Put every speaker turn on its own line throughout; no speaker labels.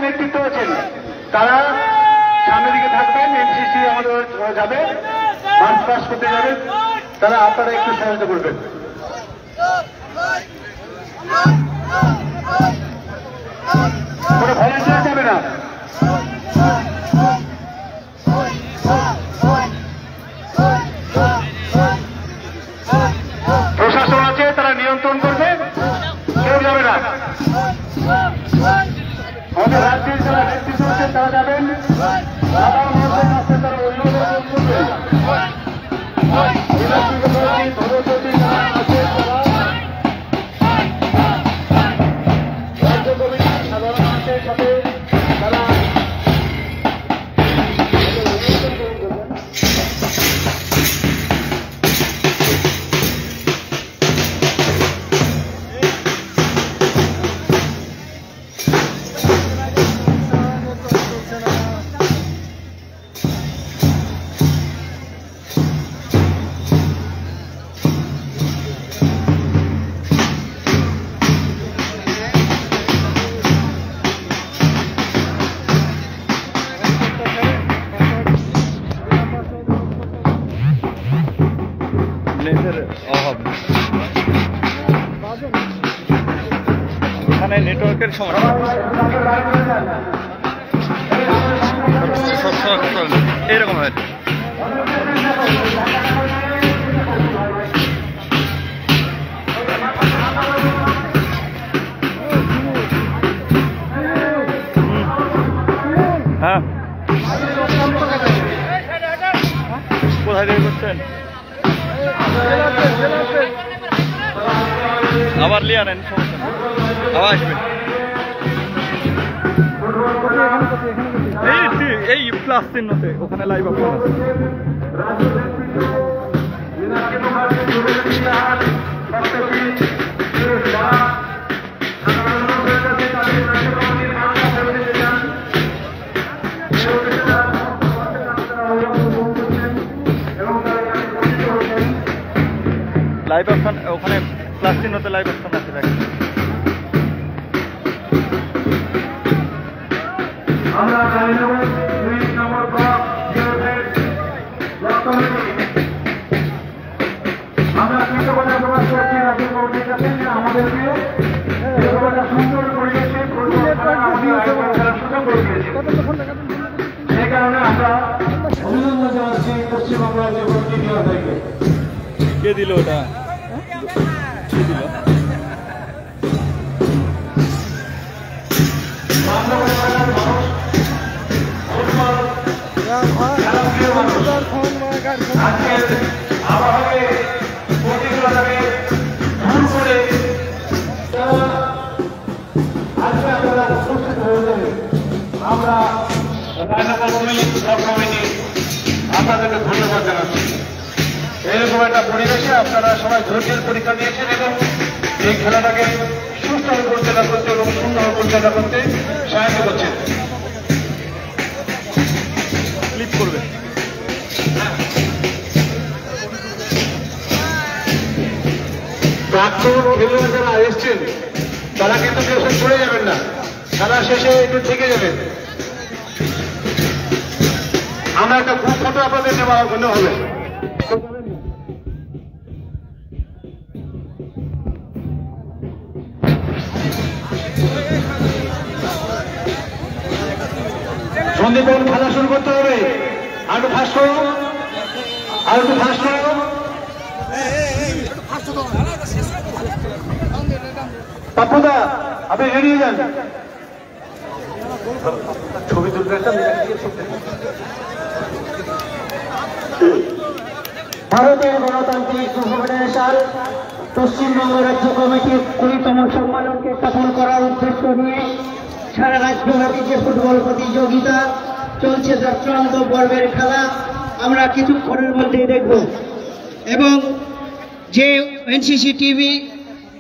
নেতৃত্ব আছেন তারা সামনের দিকে থাকবেন। এনসিসি আমাদের যাবে, মার্চ পাস করতে যাবে, তারা আপনারা একটু সহায়তা করবেন। কোনো ভলান্টিয়ার যাবে না। প্রশাসন আছে, তারা নিয়ন্ত্রণ করবে, কেউ যাবে না। আমাদের রাজ্যের যারা নেতৃত্ব আছেন তারা যাবেন, সাধারণ মানুষের কাছে তারা অভিযোগ করবেন। রাজ্য কমিটি সাধারণ মানুষের সাথে তারা
এখানে নেটওয়ার্কের সমস্যা এরকম হয়। হ্যাঁ, কোথায় থেকে করছেন? আবার লিয়া নেন, সমস্যা আবার আসবেন। এই প্লাস চিহ্নতে ওখানে লাইভ অপশন আছে। লাইভ অপশন ওখানে প্লাস চিহ্নতে লাইভ অপশন আছে, দেখেন।
আমরা কৃতজ্ঞতা প্রকাশ করছি রাজ্য কমিটির কাছে যে আমাদেরকে সুন্দর পরিবেশে সুযোগ করে দিয়েছে। সেই কারণে আমরা অভিনন্দন জানাচ্ছি পশ্চিমবঙ্গ রাজ্য কমিটি থেকে।
কে দিল ওটা? কে দিল?
আমরা আপনাদেরকে ধন্যবাদ জানাচ্ছি। এরকম একটা পরিবেশে আপনারা সবাই ধৈর্যের পরীক্ষা দিয়েছেন এবং এই খেলাটাকে সুস্থভাবে পরিচালনা করতে এবং সুন্দরভাবে পরিচালনা করতে সাহায্য করছেন।
ক্লিক করবে।
প্রাক্তন খেলোয়াড় যারা এসছেন তারা কিন্তু কেউ চলে যাবেন না, খেলা শেষে একটু থেকে যাবেন। আমরা একটা গ্রুপ ফটো আপনাদের নেওয়ার জন্য হবে। সন্দীপন খেলা শুরু করতে হবে। আর একটু ফাস্ট করো, আর একটু ফাস্ট করো। পাপ্পুদা আপনি রেডি হয়ে যান, ছবি তুলতে। ভারতের গণতান্ত্রিক যুব ফেডারেশন পশ্চিমবঙ্গ রাজ্য কমিটির 20তম সম্মেলনকে সফল করার উদ্দেশ্য নিয়ে সারা রাজ্যব্যাপী যে ফুটবল প্রতিযোগিতা চলছে তার চূড়ান্ত পর্বের খেলা আমরা কিছুক্ষণের মধ্যেই দেখব এবং যে এনসিসি টিভি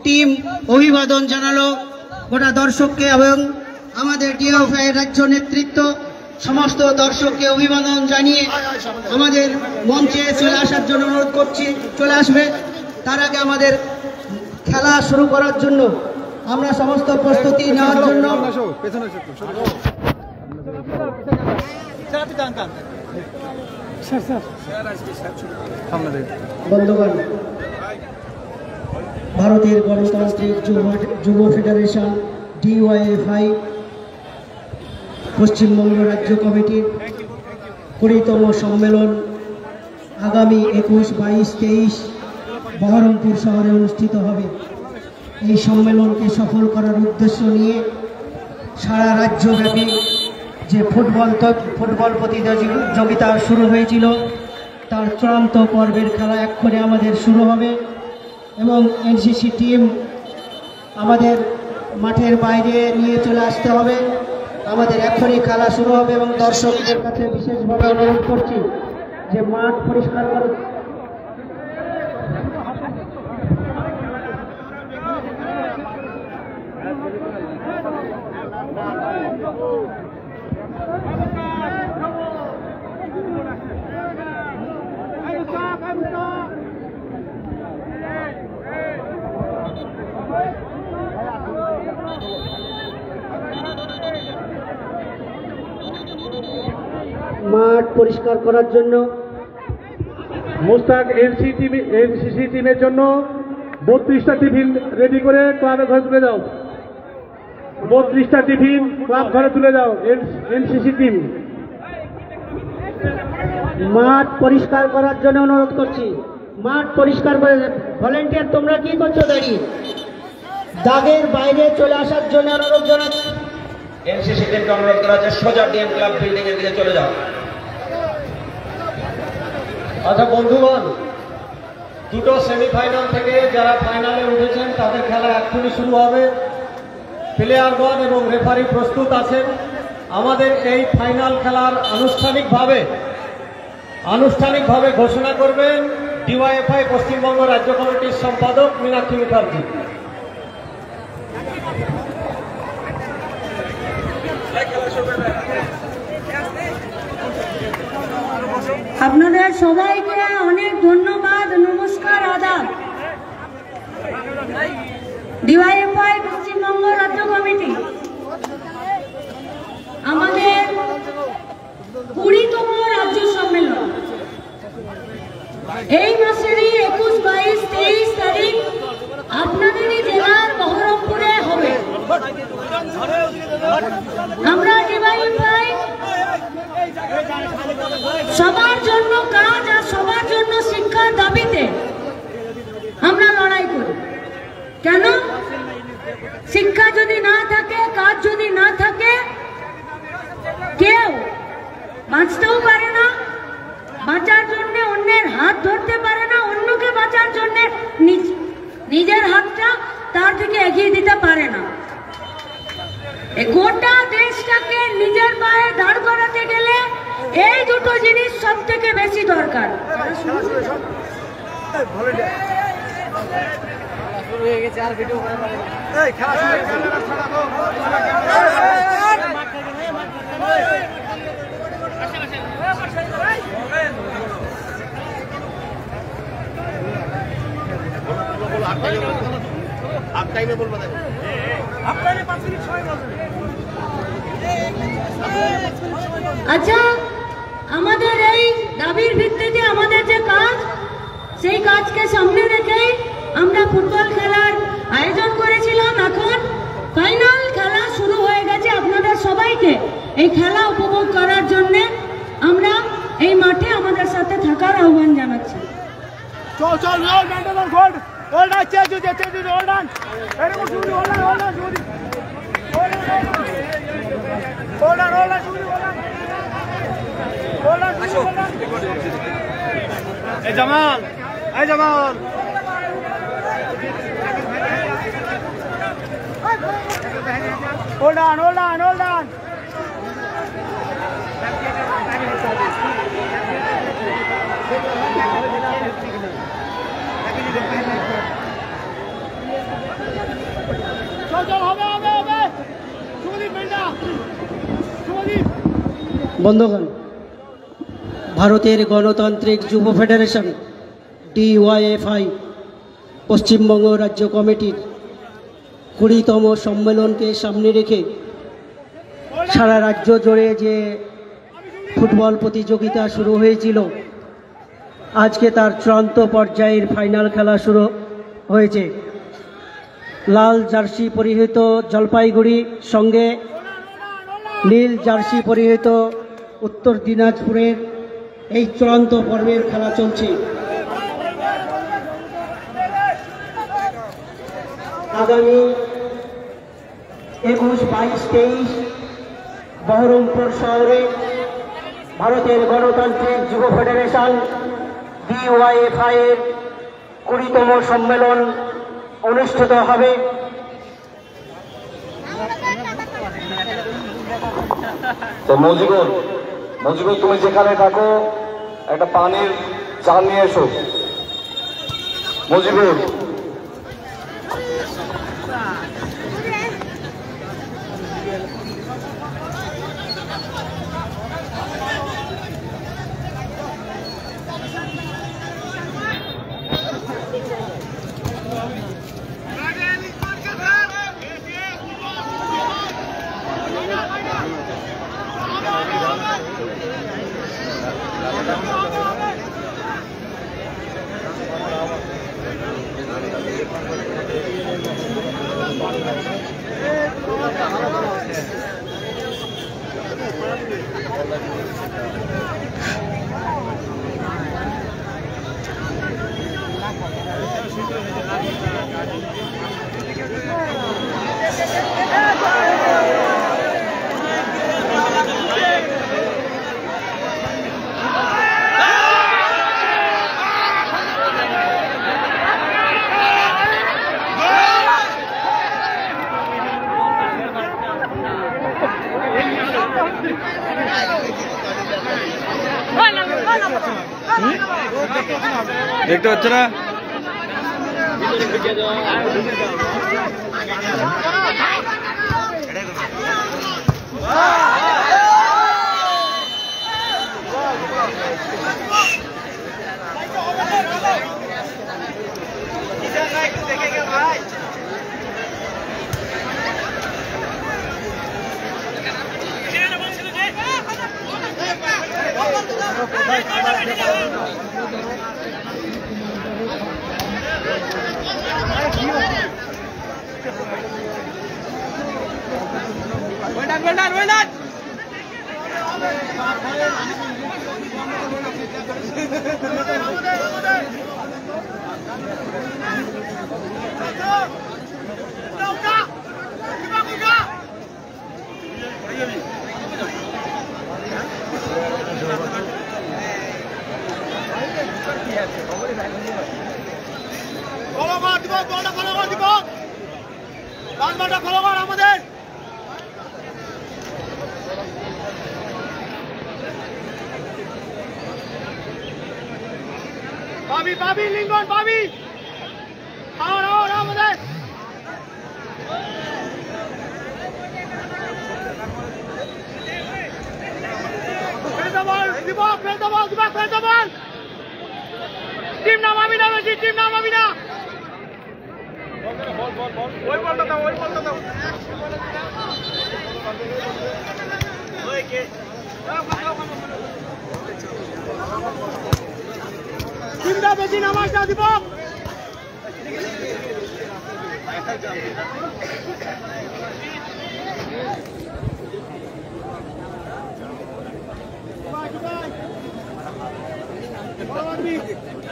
টিম অভিবাদন জানালো গোটা দর্শককে এবং আমাদের ডিএফআই রাজ্য নেতৃত্ব সমস্ত দর্শককে অভিবাদন জানিয়ে আমাদের মঞ্চে চলে আসার জন্য অনুরোধ করছি। চলে আসবে। তার আগে আমাদের খেলা শুরু করার জন্য আমরা সমস্ত প্রস্তুতি নেওয়ার জন্য বন্ধুগণ, ভারতের গণতান্ত্রিক যুব ফেডারেশন DYFI পশ্চিমবঙ্গ রাজ্য কমিটির 20তম সম্মেলন আগামী 21, 22, 23 বহরমপুর শহরে অনুষ্ঠিত হবে। এই সম্মেলনকে সফল করার উদ্দেশ্য নিয়ে সারা রাজ্যব্যাপী যে ফুটবল প্রতিযোগিতা শুরু হয়েছিল তার চূড়ান্ত পর্বের খেলা এক্ষণে আমাদের শুরু হবে এবং NCC টিম আমাদের মাঠের বাইরে নিয়ে চলে আসতে হবে। আমাদের এক্ষুনি খেলা শুরু হবে এবং দর্শকদের কাছে বিশেষভাবে অনুরোধ করছি যে মাঠ পরিষ্কার করুন। মাঠ পরিষ্কার করার জন্য
মুস্তাক NCC টিমের জন্য 32টা টিফিন রেডি করে ক্লাবের ঘরে তুলে দাও। 32টা টিফিন ক্লাব ঘরে তুলে দাও। NCC টিম
মাঠ পরিষ্কার করার জন্য অনুরোধ করছি। মাঠ পরিষ্কার করে ভলেন্টিয়ার তোমরা কি করছো দাঁড়িয়ে? দাগের বাইরে চলে আসার জন্য অনুরোধ জানাচ্ছি।
NCC টিমকে অনুরোধ করা হচ্ছে সোজা DM ক্লাব বিল্ডিং এর দিকে চলে যাও।
আচ্ছা বন্ধুগণ, দুটো সেমিফাইনাল থেকে যারা ফাইনালে উঠেছেন তাদের খেলা এক্ষুনি শুরু হবে। প্লেয়ারগণ এবং রেফারি প্রস্তুত আছেন। আমাদের এই ফাইনাল খেলার আনুষ্ঠানিকভাবে ঘোষণা করবেন DYFI পশ্চিমবঙ্গ রাজ্য কমিটির সম্পাদক মীনাক্ষী মুখার্জি।
আপনাদের সবাইকে অনেক ধন্যবাদ, নমস্কার, আদাব। DYFI পশ্চিমবঙ্গ রাজ্য কমিটি আমাদের 20তম রাজ্য সম্মেলন এই মাসেরই 21, 22, 23 তারিখ আপনাদেরই জেলার বহরমপুরে হবে। আমরা DYFI সবার জন্য কাজ আর সবার জন্য শিক্ষার দাবিতে আমরা লড়াই করি। কেন? শিক্ষা যদি না থাকে, কাজ যদি না থাকে, কেউ বাঁচতেও পারে না। বাঁচার জন্য অন্যের হাত ধরতে পারে না, অন্যকে বাঁচার জন্য নিজের হাতটা তার থেকে এগিয়ে দিতে পারে না। গোটা দেশটাকে নিজের পায়ে দাঁড় করাতে গেলে এই দুটো জিনিস সব থেকে বেশি দরকার। আচ্ছা, আমাদের এই দাবির ভিত্তিতে আমাদের যে কাজ, সেই কাজকে সামনে রেখেই আমরা ফুটবল খেলার আয়োজন করেছিলাম। এখন ফাইনাল খেলা শুরু হয়ে গেছে। আপনাদের সবাইকে এই খেলা উপভোগ করার জন্য আমরা এই মাঠে আমাদের সাথে থাকার আহ্বান জানাচ্ছি।
Jamal, hold on.
বন্ধুগণ, ভারতের গণতান্ত্রিক যুব ফেডারেশন DYFI পশ্চিমবঙ্গ রাজ্য কমিটির 20তম সম্মেলনকে সামনে রেখে সারা রাজ্য জুড়ে যে ফুটবল প্রতিযোগিতা শুরু হয়েছিল, আজকে তার চূড়ান্ত পর্যায়ের ফাইনাল খেলা শুরু হয়েছে। লাল জার্সি পরিহিত জলপাইগুড়ি সঙ্গে নীল জার্সি পরিহিত উত্তর দিনাজপুরের এই চূড়ান্ত পর্বের খেলা চলছে। আগামী 21, 22, 23 বহরমপুর শহরে ভারতের গণতান্ত্রিক যুব ফেডারেশন DYFI এর 20তম সম্মেলন অনুষ্ঠিত হবে।
তো মজিবুর, তুমি যেখানে থাকো একটা পানির চাল নিয়ে এসো। মজিবুর,
দেখতে পাচ্ছ না?
আমাদের পাবি লিঙ্গন পাবি আমাদের টিম নামাবি না বেশি, টিম নামাবি না। ওই বলটা দাও, ওই বলটা দাও। টিমটা বেশি নামাজ না দিব।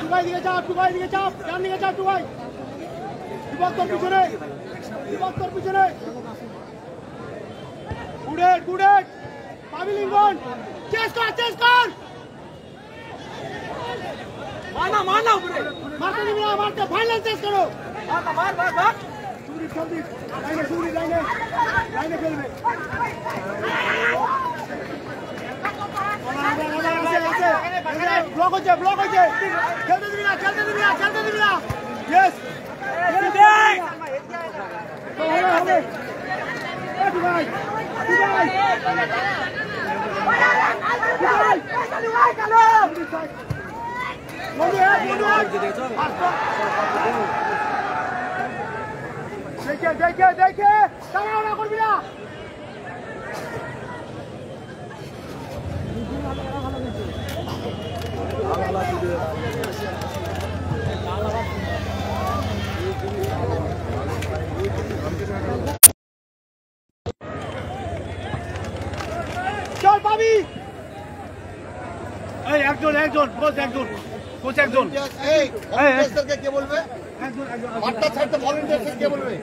টুকাই দিকে চাপ, টুকাই দিকে চাপ, ডান দিকে চাপ, টুকাই তোর পিছনে, তোর পিছনে গুডেট গুডেট পাবি লিঙ্গন, চেস কর, চেস কর, মারনা মারনা উপরে মারতে দিবি না, মারতে ফাইনাল চেস করো, মার মার মার সুরি জলদি লাইনে, সুরি লাইনে, লাইনে খেলবে। ব্লক হচ্ছে, ব্লক হচ্ছে, খেলতে দিবি না, খেলতে দিবি না, খেলতে দিবি না। ইয়েস হবে ভাই, ভাই
চল পাবি এই একজন কোচ একজন
এই ভলেন্টিয়ারকে কে বলবে মাঠটা ছাড়তে ভলেন্টিয়ারকে কে বলবে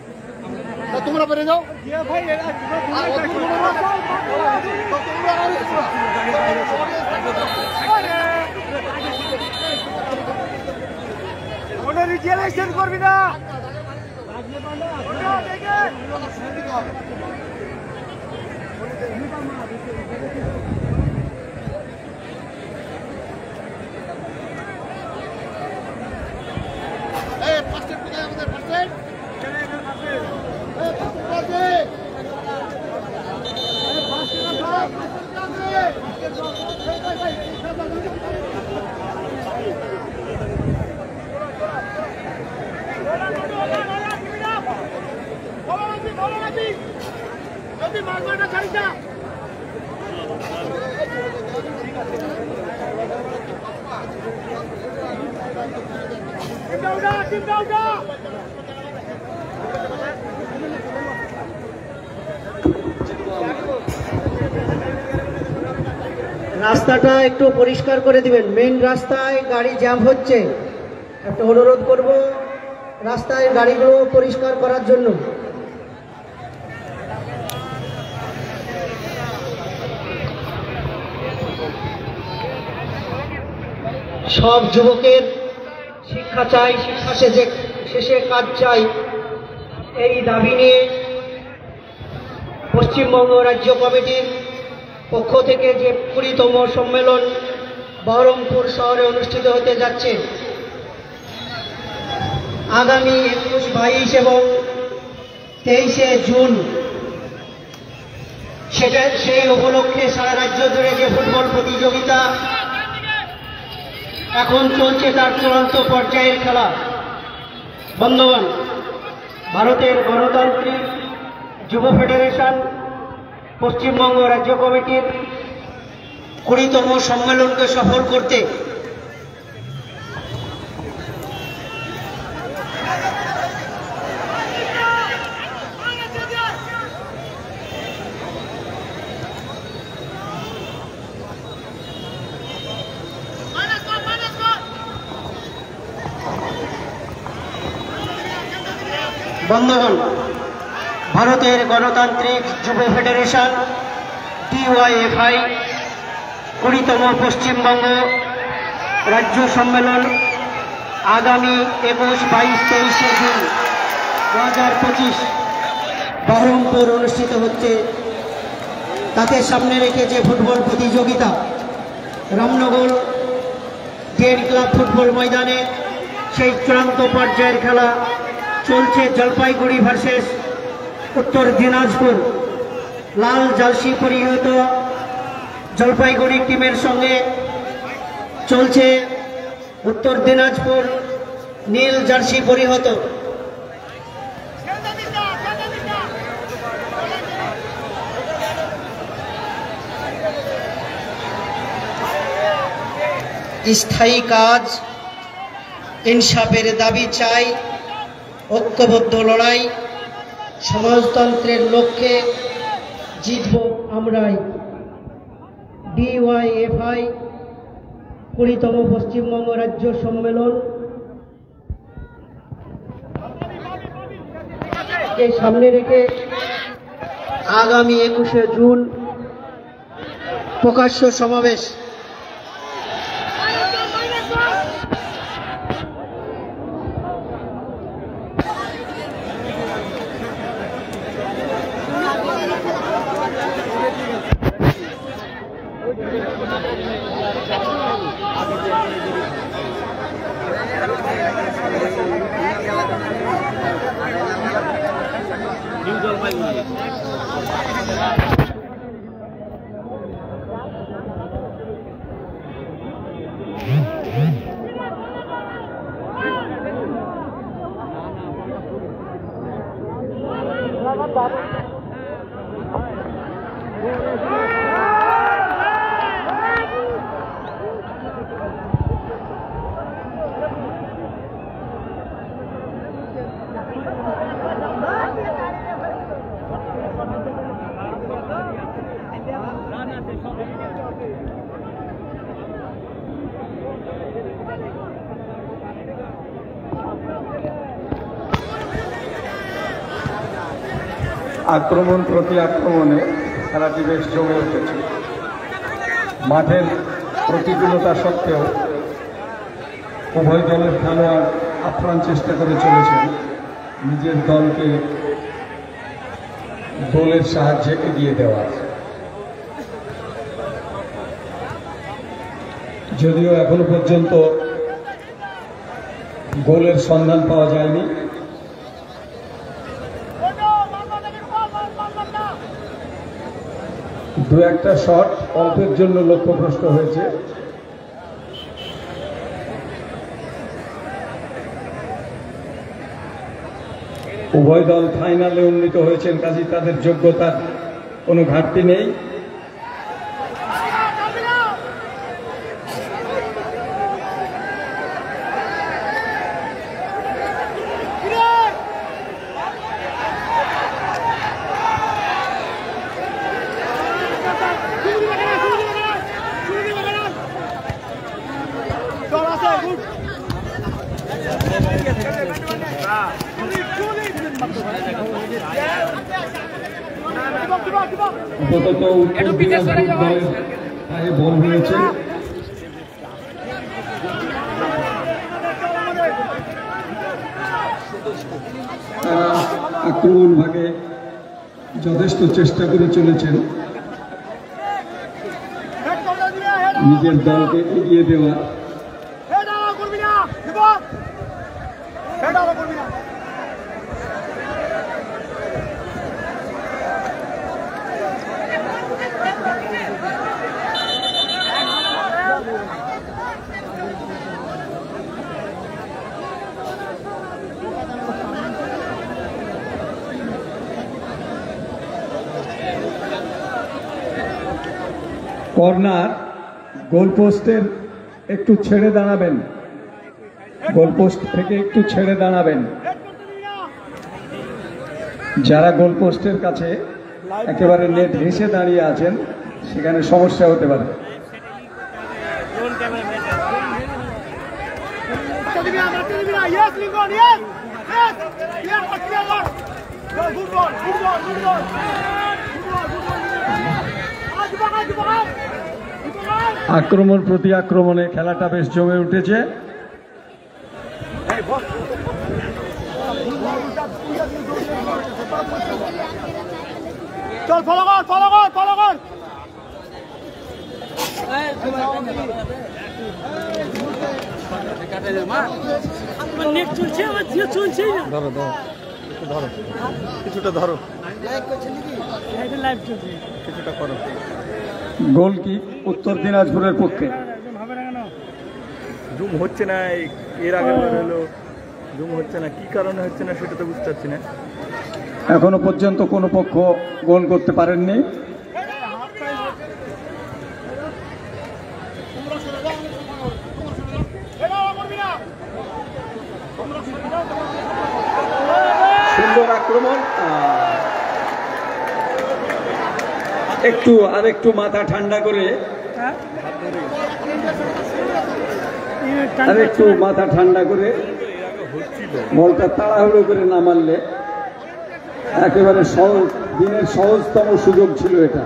তোমরা বেরিয়ে যাও
ভাই কোনো রিজেলেশন করবি না
রাস্তাটা একটু পরিষ্কার করে দিবেন। মেইন রাস্তায় গাড়ি জ্যাম হচ্ছে, একটা অনুরোধ করব রাস্তায় গাড়িগুলো পরিষ্কার করার জন্য। সব যুবকের শিক্ষা চাই, শিক্ষা শেষে কাজ চাই, এই দাবি নিয়ে পশ্চিমবঙ্গ রাজ্য কমিটির পক্ষ থেকে যে 20তম সম্মেলন বহরমপুর শহরে অনুষ্ঠিত হতে যাচ্ছে আগামী 21, 22 এবং 23শে জুন, সেই উপলক্ষে সারা রাজ্য জুড়ে যে ফুটবল প্রতিযোগিতা এখন চলছে তার চূড়ান্ত পর্যায়ের খেলা। বন্ধুগণ, ভারতের গণতান্ত্রিক যুব ফেডারেশন পশ্চিমবঙ্গ রাজ্য কমিটির 20তম সম্মেলনকে সফল করতে বন্ধুগণ, ভারতের গণতান্ত্রিক যুব ফেডারেশন DYFI 20তম পশ্চিমবঙ্গ রাজ্য সম্মেলন আগামী 21, 22, 23শে জুন 2025 বহরমপুর অনুষ্ঠিত হচ্ছে। তাতে সামনে রেখে যে ফুটবল প্রতিযোগিতা রামনগর ডেন ক্লাব ফুটবল ময়দানে সেই চূড়ান্ত পর্যায়ের খেলা চলছে। জলপাইগুড়ি ভার্সেস উত্তর দিনাজপুর। লাল জার্সি পরিহিত জলপাইগুড়ি টিমের সঙ্গে চলছে উত্তর দিনাজপুর নীল জার্সি পরিহিত। স্থায়ী কাজ, ইনসাফের দাবি চাই, ঐক্যবদ্ধ লড়াই, সমাজতন্ত্রের লক্ষ্যে জিতব আমরাই। DYFI 20তম পশ্চিমবঙ্গ রাজ্য সম্মেলন কে সামনে রেখে আগামী 21শে জুন প্রকাশ্য সমাবেশ।
আক্রমণ প্রতি আক্রমণে খেলাটি বেশ জমে উঠেছে। মাঠের প্রতিকূলতা সত্ত্বেও উভয় দলের খেলোয়াড় আপ্রাণ চেষ্টা করে চলেছেন নিজের দলকে গোলের সাহায্যে এগিয়ে দেওয়ার। যদিও এখনো পর্যন্ত গোলের সন্ধান পাওয়া যায়নি। দু একটা শট অল্পের জন্য লক্ষ্যভ্রষ্ট হয়েছে। উভয় দল ফাইনালে উন্নীত হয়েছেন, কাজেই তাদের যোগ্যতার কোনো ঘাটতি নেই। আপাতত উত্তর দিনাজপুর দলের পায়ে বল হয়েছে। তারা আক্রমণ ভাগে যথেষ্ট চেষ্টা করে চলেছেন নিজের দলকে এগিয়ে দেওয়া। কর্নার, গোলপোস্টের একটু ছেড়ে দাঁড়াবেন, গোলপোস্ট থেকে একটু ছেড়ে দাঁড়াবেন। যারা গোলপোস্টের কাছে একেবারে নেট ঘেঁষে দাঁড়িয়ে আছেন সেখানে সমস্যা হতে পারে। আক্রমণ প্রতি আক্রমণে খেলাটা বেশ জমে উঠেছে।
চল ফলো কর ফলো কর ফলো কর।
ধরো ধরো একটু ধরো, কিছুটা ধরো, কিছুটা করো।
গোল কি উত্তর দিনাজপুরের পক্ষে।
জুম হচ্ছে না, এর আগে হলো জুম হচ্ছে না, কি কারণে হচ্ছে না সেটা তো বুঝতে পারছি না।
এখনো পর্যন্ত কোনো পক্ষ গোল করতে পারেননি। সুন্দর আক্রমণ, একটু মাথা ঠান্ডা করে মাথা ঠান্ডা করে বলটা তাড়াহুড়ো করে না মারলে একেবারে দিনের সহজতম সুযোগ ছিল এটা।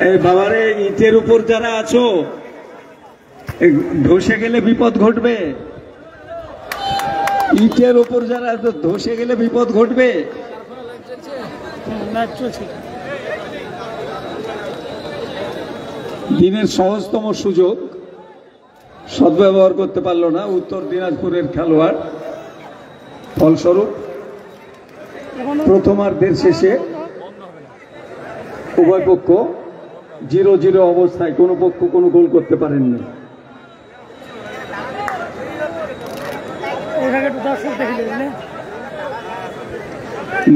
এই বাবারে, ইটের উপর যারা আছো ধসে গেলে বিপদ ঘটবে। ইটের উপর যারা ধসে গেলে বিপদ ঘটবে। দিনের সহজতম সুযোগ সদ্ব্যবহার করতে পারল না উত্তর দিনাজপুরের খেলোয়াড়। ফলস্বরূপ প্রথমার্ধের শেষে উভয় পক্ষ 0-0 অবস্থায়, কোনো পক্ষ কোনো গোল করতে পারেননি।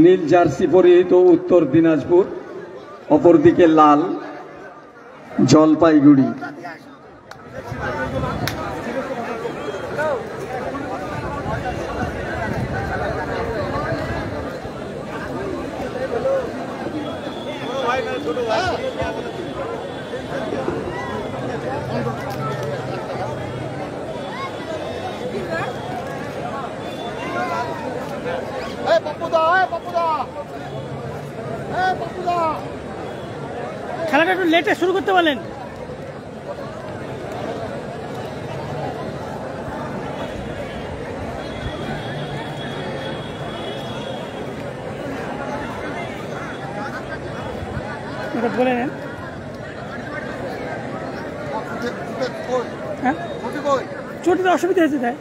নীল জার্সি পরিহিত উত্তর দিনাজপুর, অপরদিকে লাল জলপাইগুড়ি।
খেলাটা একটু লেটে শুরু করতে বলেন। বলে নেন। হ্যাঁ চটিতে অসুবিধা হয়েছে তাই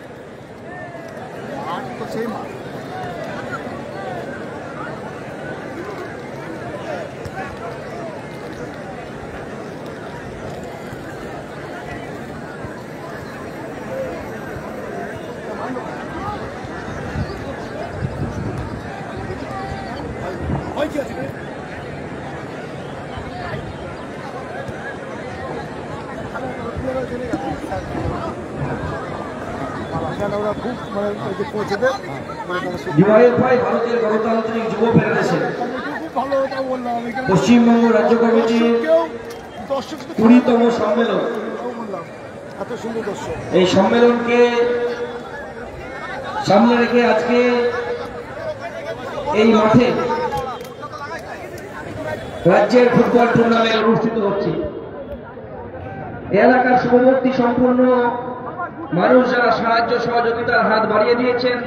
ডিওয়াইএফআই ভারতের গণতান্ত্রিক যুব ফেডারেশন পশ্চিমবঙ্গ রাজ্য কমিটির 20তম সম্মেলন। এই সম্মেলনকে সামনে রেখে আজকে এই মাঠে রাজ্যের ফুটবল টুর্নামেন্ট অনুষ্ঠিত হচ্ছে। এলাকার সীমাবর্তী সম্পূর্ণ মানুষ যারা সাহায্য সহযোগিতার হাত বাড়িয়ে দিয়েছেন,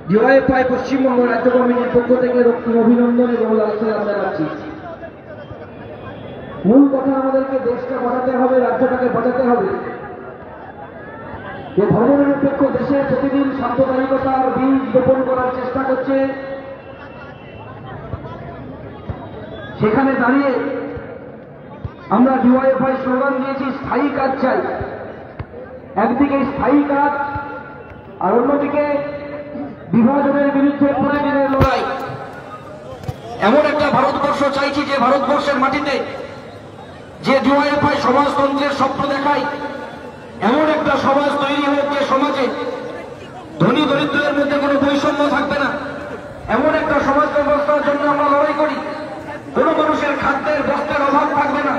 ডিওয়াইএফআই পশ্চিমবঙ্গ রাজ্য কমিটির পক্ষ থেকে রক্তিম অভিনন্দন এবং লাল সালাম জানাচ্ছি। মূল কথা, আমাদেরকে দেশকে বাঁচাতে হবে, রাজ্যটাকে বাঁচাতে হবে। যে ধর্মনিরপেক্ষ দেশে প্রতিদিন সাম্প্রদায়িকতার বীজ বপন করার চেষ্টা করছে, সেখানে দাঁড়িয়ে আমরা ডিওয়াইএফআই স্লোগান দিয়েছি স্থায়ী কাজ চাই। একদিকে স্থায়ী কাজ আর অন্যদিকে বিভাজনের বিরুদ্ধে প্রতিদিনের লড়াই। এমন একটা ভারতবর্ষ চাইছি যে ভারতবর্ষের মাটিতে যে ডিওয়াইএফআই সমাজতন্ত্রের স্বপ্ন দেখায়, এমন একটা সমাজ তৈরি হোক যে সমাজে ধনী দরিদ্রের মধ্যে কোনো বৈষম্য থাকবে না। এমন একটা সমাজ ব্যবস্থার জন্য আমরা লড়াই করি, কোনো মানুষের খাদ্যের বস্ত্রের অভাব থাকবে না,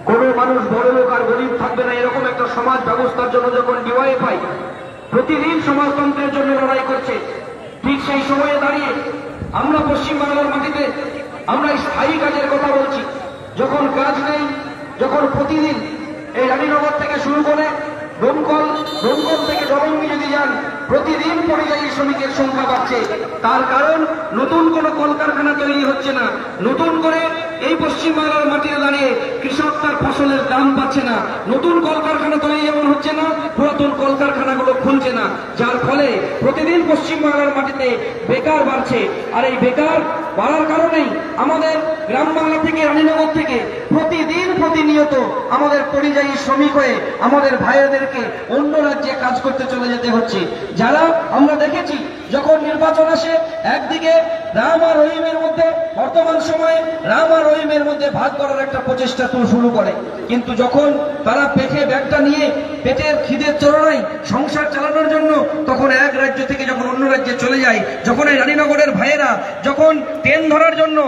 কোনো মানুষ বড় লোক আর গরিব থাকবে না। এরকম একটা সমাজ ব্যবস্থার জন্য যখন ডিওয়াইএফআই প্রতিদিন সমাজতন্ত্রের জন্য লড়াই করছে, ঠিক সেই সময়ে দাঁড়িয়ে আমরা পশ্চিমবাংলার মাটিতে আমরা স্থায়ী কাজের কথা বলছি। যখন কাজ নেই, যখন প্রতিদিন এই রানীনগর থেকে শুরু করে দমকল থেকে জলঙ্গি যদি যান, প্রতিদিন পরিযায়ী শ্রমিকের সংখ্যা বাড়ছে। তার কারণ নতুন কোনো কলকারখানা তৈরি হচ্ছে না, নতুন করে এই পশ্চিমবাংলার মাটিতে দাঁড়িয়ে কৃষক তার ফসলের দাম পাচ্ছে না, নতুন কলকারখানা তৈরি যেমন হচ্ছে না, পুরাতন কলকারখানাগুলো খুলছে না, যার ফলে প্রতিদিন পশ্চিমবাংলার মাটিতে বেকার বাড়ছে। আর এই বেকার বাড়ার কারণেই আমাদের গ্রাম বাংলা থেকে, রানীনগর থেকে প্রতিনিয়ত আমাদের পরিযায়ী শ্রমিক হয়ে আমাদের ভাইদেরকে অন্য রাজ্যে কাজ করতে চলে যেতে হচ্ছে। যারা আমরা দেখেছি যখন নির্বাচন আসে, একদিকে রাম আর রহিমের মধ্যে, বর্তমান সময়ে রাম আর রহিমের মধ্যে ভাগ করার একটা প্রচেষ্টা তো শুরু করে, কিন্তু যখন তারা পেটে ব্যাগটা নিয়ে পেটের খিদের চরণায় সংসার চালানোর জন্য তখন এক রাজ্য থেকে যখন অন্য রাজ্যে চলে যায়, যখন এই রানীনগরের ভাইয়েরা যখন ট্রেন ধরার জন্য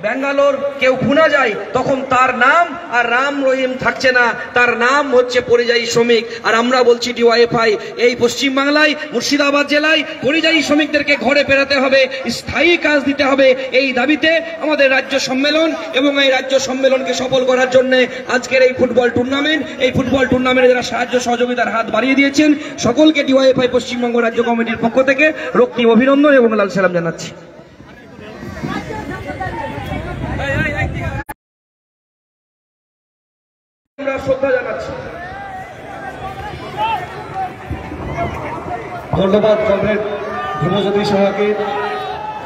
ব্যাঙ্গালোর কেউ খুনা যায়, তখন তার নাম আর রাম রহিম থাকছে না, তার নাম হচ্ছে পরিযায়ী শ্রমিক। আর আমরা বলছি ডিওয়াইএফআই এই পশ্চিমবাংলায়, মুর্শিদাবাদ জেলায় পরিযায়ী শ্রমিকদেরকে ঘরে ফেরাতে হবে, স্থায়ী কাজ দিতে হবে। এই দাবিতে আমাদের রাজ্য সম্মেলন এবং এই রাজ্য সম্মেলনকে সফল করার জন্য আজকের এই ফুটবল টুর্নামেন্টে যারা সাহায্য সহযোগিতার হাত বাড়িয়ে দিয়েছেন, সকলকে ডিওয়াইএফআই পশ্চিমবঙ্গ রাজ্য কমিটির পক্ষ থেকে রক্তিম অভিনন্দন এবং লাল সালাম জানাচ্ছি। শ্রদ্ধা জানাচ্ছি।
ধন্যবাদ কমরেড ধ্রুবজ্যোতি সাহাকে।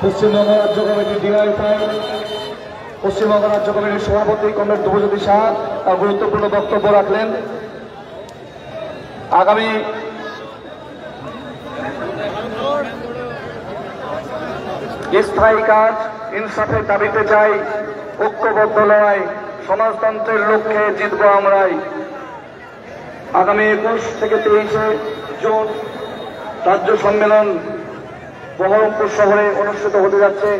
পশ্চিমবঙ্গ রাজ্য কমিটির ডিওয়াইএফআই পশ্চিমবঙ্গ রাজ্য কমিটির সভাপতি কমরেড ধ্রুবজ্যোতি সাহা তার গুরুত্বপূর্ণ বক্তব্য রাখলেন। আগামী স্থায়ী কাজ, ইনসাফের দাবিতে চাই, ঐক্যবদ্ধ লড়াই, সমাজতন্ত্রের লক্ষ্যে জিতবো আমরাই। আগামী 21 থেকে 23 জুন রাজ্য সম্মেলন বহরমপুর শহরে অনুষ্ঠিত হতে যাচ্ছে।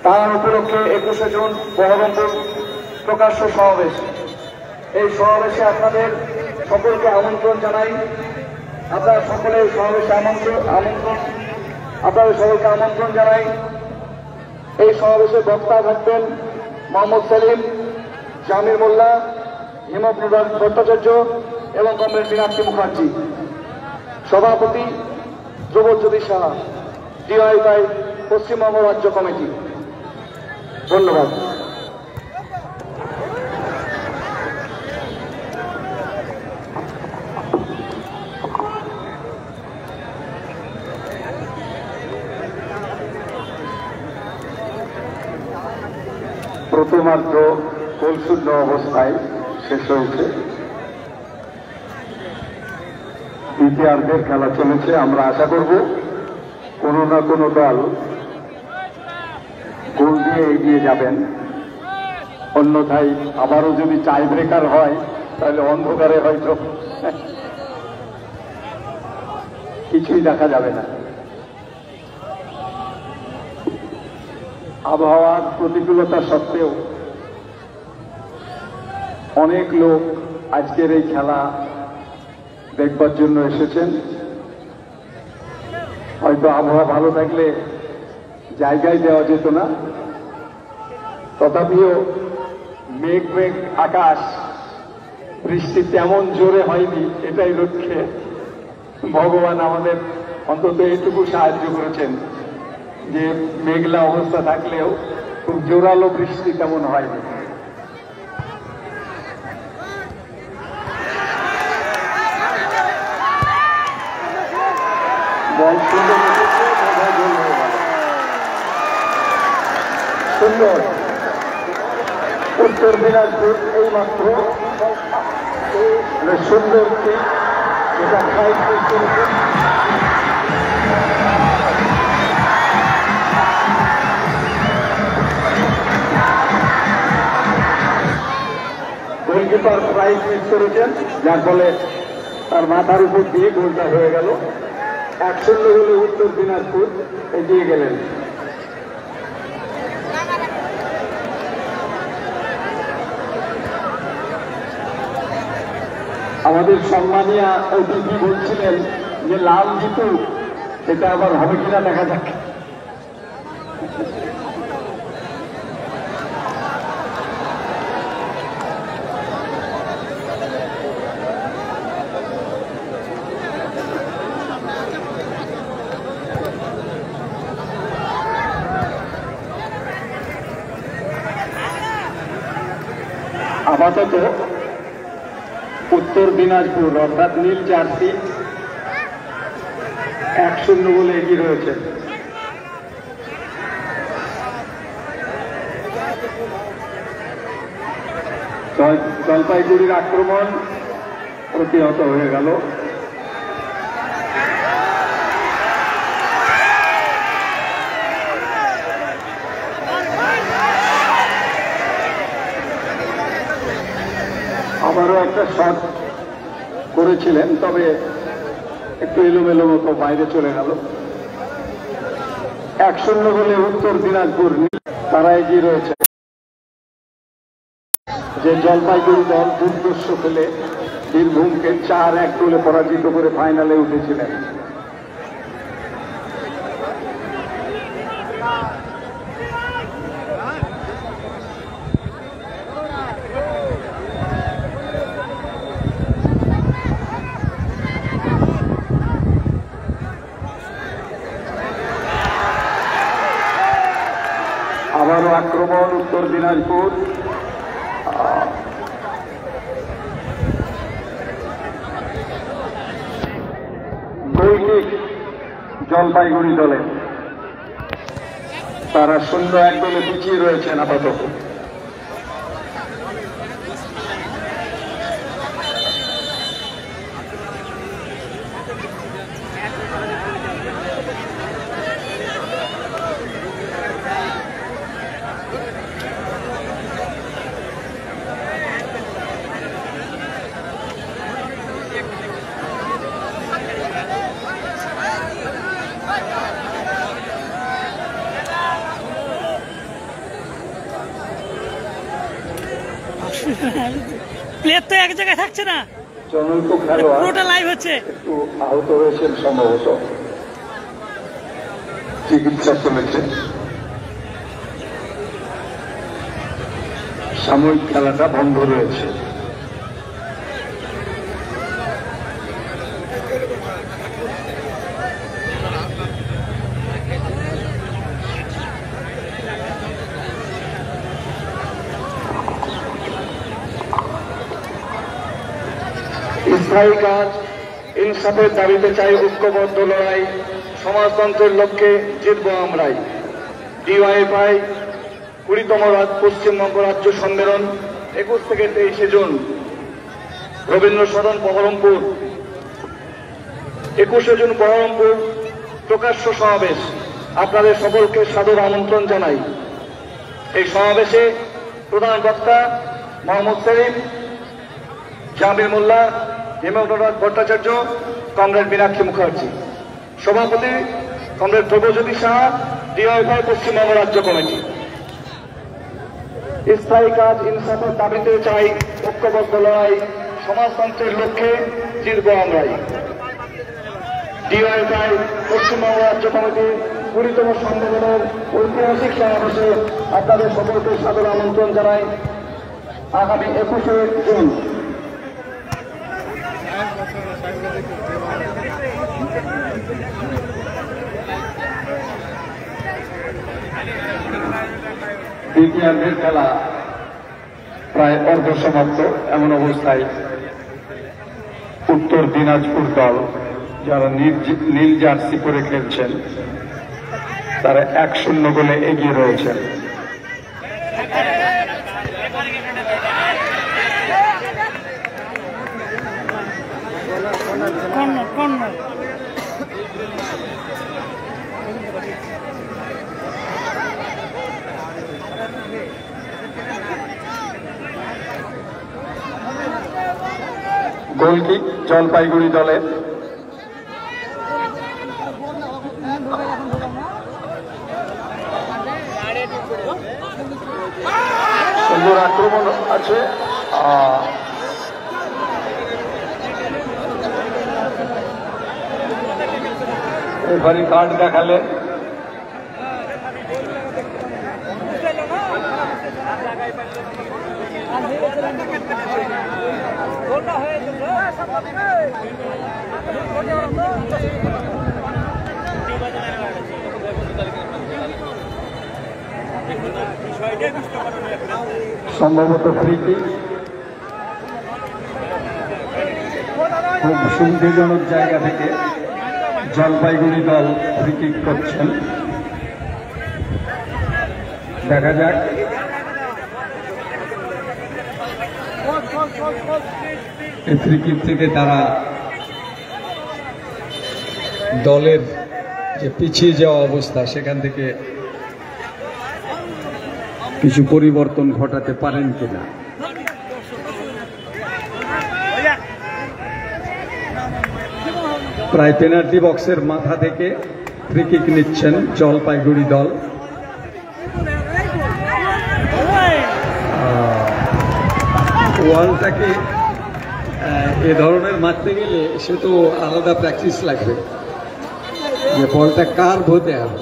তার উপলক্ষে 21 জুন বহরমপুর প্রকাশ্য সমাবেশ। এই সমাবেশে আপনাদের সকলকে আমন্ত্রণ জানাই।
আপনারা সকলে সমাবেশে আমন্ত্রণ আপনাদের সকলকে আমন্ত্রণ জানাই। এই সমাবেশে বক্তা থাকবেন মোহাম্মদ সেলিম, জামির মোল্লা, হিমপ্রদান ভট্টাচার্য এবং কমরেড মীনাক্ষী মুখার্জি। সভাপতি ধ্রুবজ্যোতি সাহা, ডিওয়াইফাই পশ্চিমবঙ্গ রাজ্য কমিটি। ধন্যবাদ। প্রথমার্ধ গোলশূন্য অবস্থায় শেষ হয়েছে, দ্বিতীয়ার্ধের খেলা চলেছে। আমরা আশা করব কোনো না কোনো দল গোল দিয়ে এগিয়ে যাবেন, অন্যথায় আবারও যদি টাই ব্রেকার হয় তাহলে অন্ধকারে হয়তো কিছুই দেখা যাবে না। আবহাওয়ার প্রতিকূলতা সত্ত্বেও অনেক লোক আজকের এই খেলা দেখবার জন্য এসেছেন। হয়তো আবহাওয়া ভালো থাকলে জায়গায় দেওয়া যেত না, তথাপিও মেঘ মেঘ আকাশ, বৃষ্টি তেমন জোরে হয়নি, এটাই লক্ষ্যে ভগবান আমাদের অন্তত এইটুকু সাহায্য করেছেন যে মেঘলা অবস্থা থাকলেও খুব জোরালো বৃষ্টি তেমন হয়নি। বল সুন্দর সুন্দর। উত্তর দিনাজপুর এই মাত্র সুন্দর এটা ফাইট করেছে। গোলকিপার প্রাইজ মিস করেছেন, যার ফলে তার মাথার উপর দিয়ে গোলটা হয়ে গেল। 1-0 গোলে উত্তর দিনাজপুর এগিয়ে গেলেন। আমাদের সম্মানীয় অতিথি বলছিলেন যে লাল জিতু, এটা আবার হবে কিনা দেখা যাক। আপাতত উত্তর দিনাজপুর অর্থাৎ নীল জার্সি 1-0 বলে এগিয়ে রয়েছে। জলপাইগুড়ির আক্রমণ প্রতিহত হয়ে গেল। আবারও একটা শট করেছিলেন, তবে একটু এলোমেলো মতো বাইরে চলে গেল। 1-0 বলে উত্তর দিনাজপুর তারা এগিয়ে রয়েছে। যে জলপাইগুড়ি দল দুর্দর্শ খেলে বীরভূমকে 4-1 গোলে পরাজিত করে ফাইনালে উঠেছিলেন। আবারও আক্রমণ উত্তর দিনাজপুর। গোলকিক জলপাইগুড়ি দলে, তারা 0-1 গোলে পিছিয়ে রয়েছেন আপাতত।
প্লেয়ার তো এক জায়গায় থাকছে না।
জনৈক খেলোয়াড়
পুরোটা লাইভ হচ্ছে।
একটু আহত হয়েছেন সম্ভবত, চিকিৎসা চলেছে। সাময়িক খেলাটা বন্ধ রয়েছে। স্থায়ী কাজ, ইনসাফের দাবিতে চাই ঐক্যবদ্ধ লড়াই, সমাজতন্ত্রের লক্ষ্যে জিতব আমরাই। ডিওয়াইএফআই 20তম পশ্চিমবঙ্গ রাজ্য সম্মেলন 21 থেকে 23 জুন রবীন্দ্র সদন বহরমপুর। 21 জুন বহরমপুর প্রকাশ্য সমাবেশ। আপনাদের সকলকে সাদর আমন্ত্রণ জানাই। এই সমাবেশে প্রধান বক্তা মোহাম্মদ সেলিম, জামির মোল্লা, হেমেন্দ্রনাথ ভট্টাচার্য, কমরেড মীনাক্ষী মুখার্জি। সভাপতি কমরেড প্রভজ্যোতি সাহা, ডিওয়াইএফআই পশ্চিমবঙ্গ রাজ্য কমিটি। স্থায়ী কাজ, ইনসাফের দাবিতে চাই ঐক্যবদ্ধ লড়াই, সমাজতন্ত্রের লক্ষ্যে জিতব আমরাই। ডিওয়াইএফআই পশ্চিমবঙ্গ রাজ্য কমিটির 20তম সম্মেলনের ঐতিহাসিক সমাবেশে আপনাদের সকলকে সাদর আমন্ত্রণ জানাই। আগামী 21শে জুন বিজ্ঞানের খেলা প্রায় অর্ধসমাপ্ত। এমন অবস্থায় উত্তর দিনাজপুর দল, যারা নীল জার্সি পরে খেলছেন, তারা 1-0 গোলে এগিয়ে রয়েছেন। গোলকিক জলপাইগুড়ি দলের। সুন্দর আক্রমণ আছে। রেফারি কার্ড দেখালেন। সম্ভবত ফ্রি কিক। খুব সুবিধাজনক জায়গা থেকে জলপাইগুড়ি দল ফ্রি কিক করছেন। দেখা যাক। এই ফ্রি কিক থেকে তারা দলের যে পিছিয়ে যাওয়া অবস্থা, সেখান থেকে কিছু পরিবর্তন ঘটাতে পারেন কিনা। প্রায় পেনাল্টি বক্সের মাথা থেকে ফ্রি কিক নিচ্ছেন জলপাইগুড়ি দল। ওয়ালটাকে এ ধরনের মারতে গেলে সে তো আলাদা প্র্যাকটিস লাগবে, যে বলটা কার্ভ হতে হবে।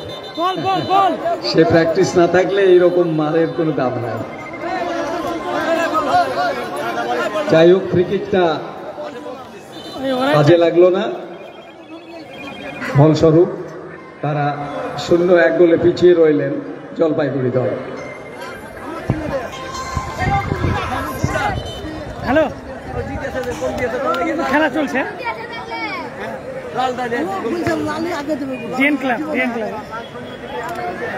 সে প্র্যাকটিস না থাকলে এইরকম মারের কোনো দাম নাই। যাই হোক, ফ্রি কিকটা কাজে লাগলো না। ফলস্বরূপ তারা 0-1 গোলে পিছিয়ে রইলেন জলপাইগুড়ি দল।
হ্যালো, খেলা চলছে ডিএন ক্লাব।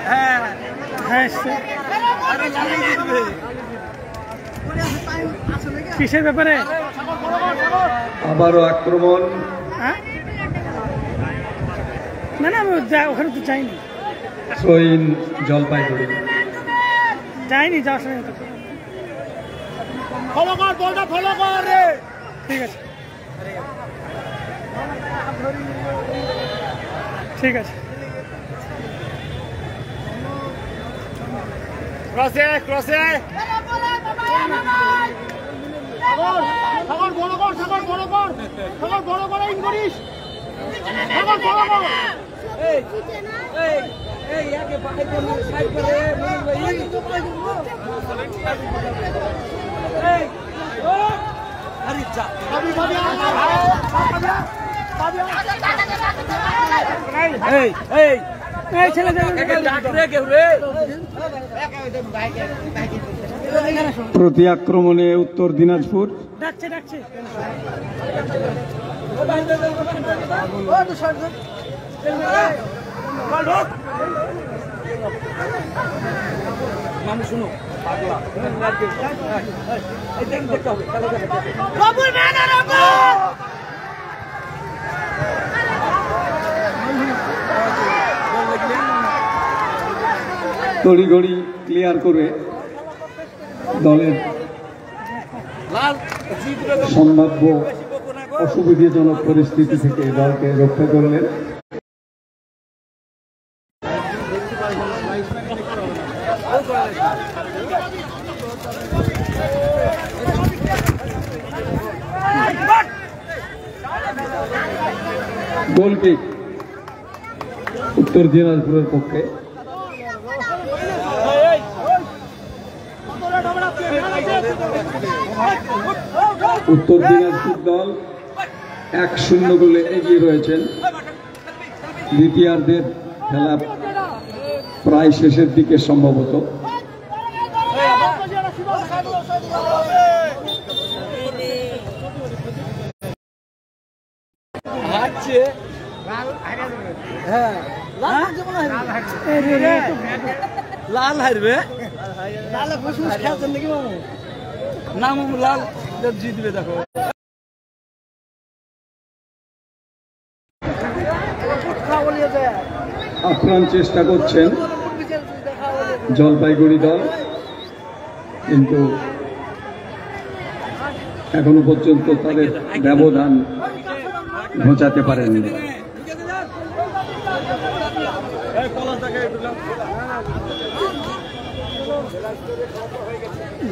হ্যাঁ, কিসের ব্যাপারে
আবারও আক্রমণ?
না না, আমি ওখানে তো যাইনি।
থ্রোইন জলপাইগুড়ি।
যাইনি, যাওয়ার সময়
ফলো কর, বলটা ফলো কর রে।
ঠিক আছে, ঠিক আছে।
ক্রসে ক্রসে সাগর বড় কর, সাগর বড় কর, সাগর বড় করে ইন করিস, সাগর বড় কর।
প্রতি আক্রমণে উত্তর দিনাজপুর।
ডাকছে ডাকছে
তড়িঘড়ি ক্লিয়ার করে দলের সম্ভাব্য অসুবিধাজনক পরিস্থিতি থেকে দলকে রক্ষা করলেন। গোলকিক উত্তর দিনাজপুরের পক্ষে। উত্তর দিনাজপুর দল 1-0 গোলে এগিয়ে রয়েছেন। দ্বিতীয়ার্ধের খেলা প্রায় শেষের দিকে সম্ভবত।
লাল হারবে, লাল ফুসফুস খেলছেন নাকি মামু? না মামু, লাল জিতবে। দেখো
আপ্রাণ চেষ্টা করছেন জলপাইগুড়ি দল, কিন্তু এখনো পর্যন্ত তাদের ব্যবধান ঘোচাতে পারেননি।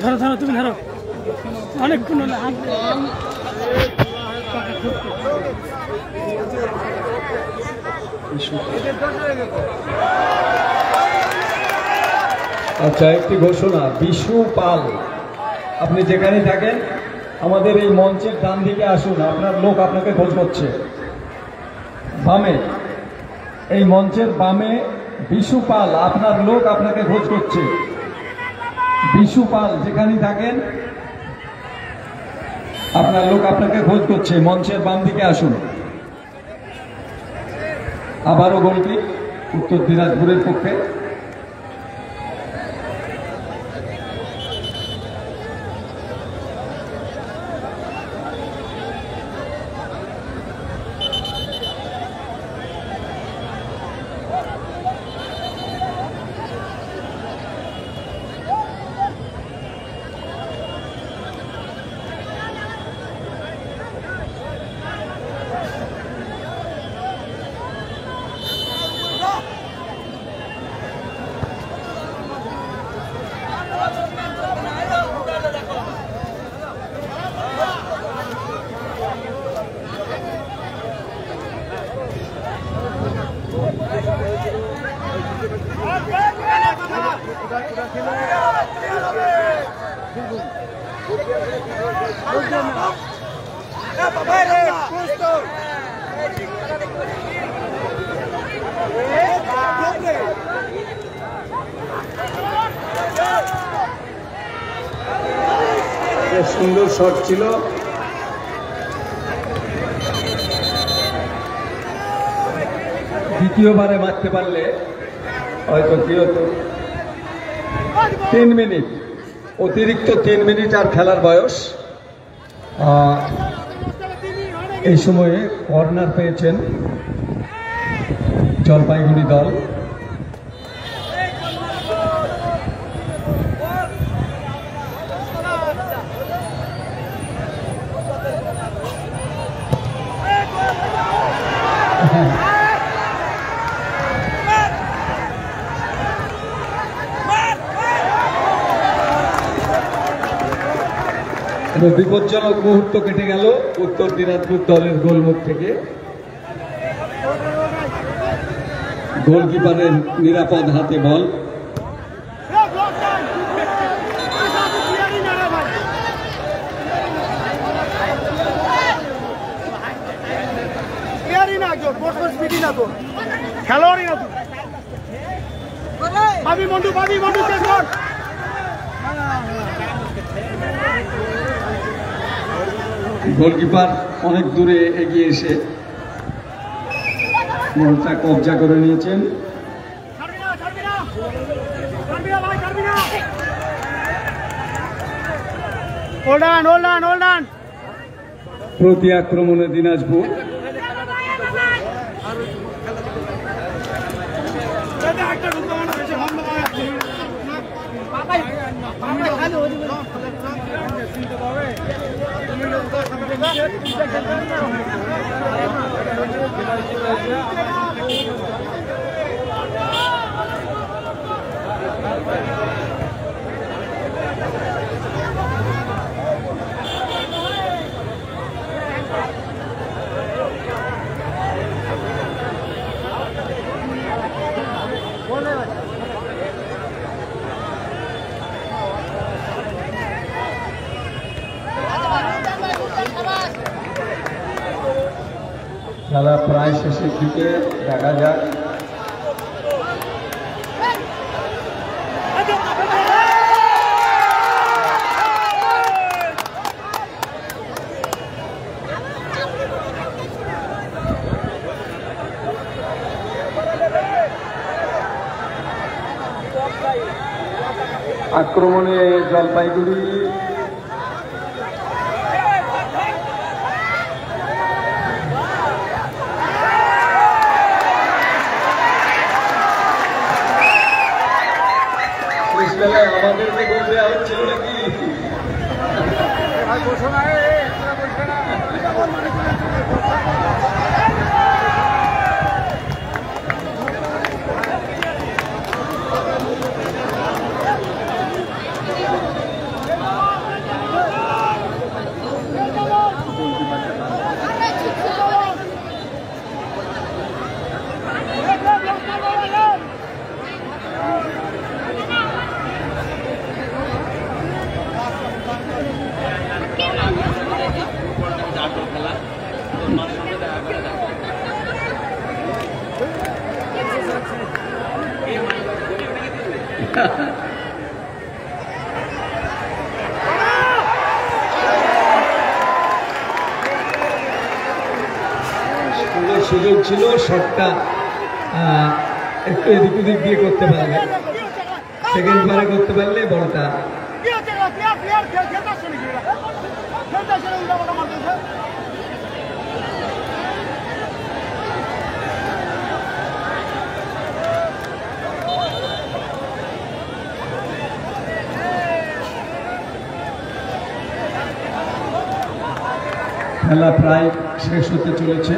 ধরো ধরো, তুমি ধরো, অনেকক্ষণ হলো।
আচ্ছা, একটি ঘোষণা। বিশু পাল, আপনি যেখানে থাকেন আমাদের এই মঞ্চের ডান দিকে আসুন, আপনার লোক আপনাকে খোঁজ করছে। বামে, এই মঞ্চের বামে বিশু পাল, আপনার লোক আপনাকে খোঁজ করছে। বিশু পাল, যেখানে থাকেন আপনার লোক আপনাকে খোঁজ করছে। মঞ্চের বাম দিকে আসুন। আবারও গোলকিক উত্তর দিনাজপুরের পক্ষে। সুন্দর শট ছিল। দ্বিতীয়বারে মারতে পারলে হয়তো 3 মিনিট, অতিরিক্ত 3 মিনিট আর খেলার বয়স। এই সময়ে কর্নার পেয়েছেন জলপাইগুড়ি দল।
বিপজ্জনক মুহূর্ত কেটে গেল উত্তর দিনাজপুর দলের গোলমুখ থেকে। গোলকিপারের নিরাপদ হাতে বল।
খেলোয়াড়ই না পাবি মন্টু শেষ কর।
গোলকিপার অনেক দূরে এগিয়ে এসে বলটা কবজা করে নিয়েছেন। প্রতি আক্রমণে দিনাজপুর। খেলা প্রায় শেষের দিকে, দেখা যাক। আক্রমণে জলপাইগুড়ি। আমাদেরকে গোল দেওয়া হচ্ছিল নাকি? সুযোগ ছিল, শটটা একটু এদিক ওদিক দিয়ে করতে পারলে, সেকেন্ড বারে করতে পারলে বলটা খেলা প্রায় শেষ হতে চলেছে।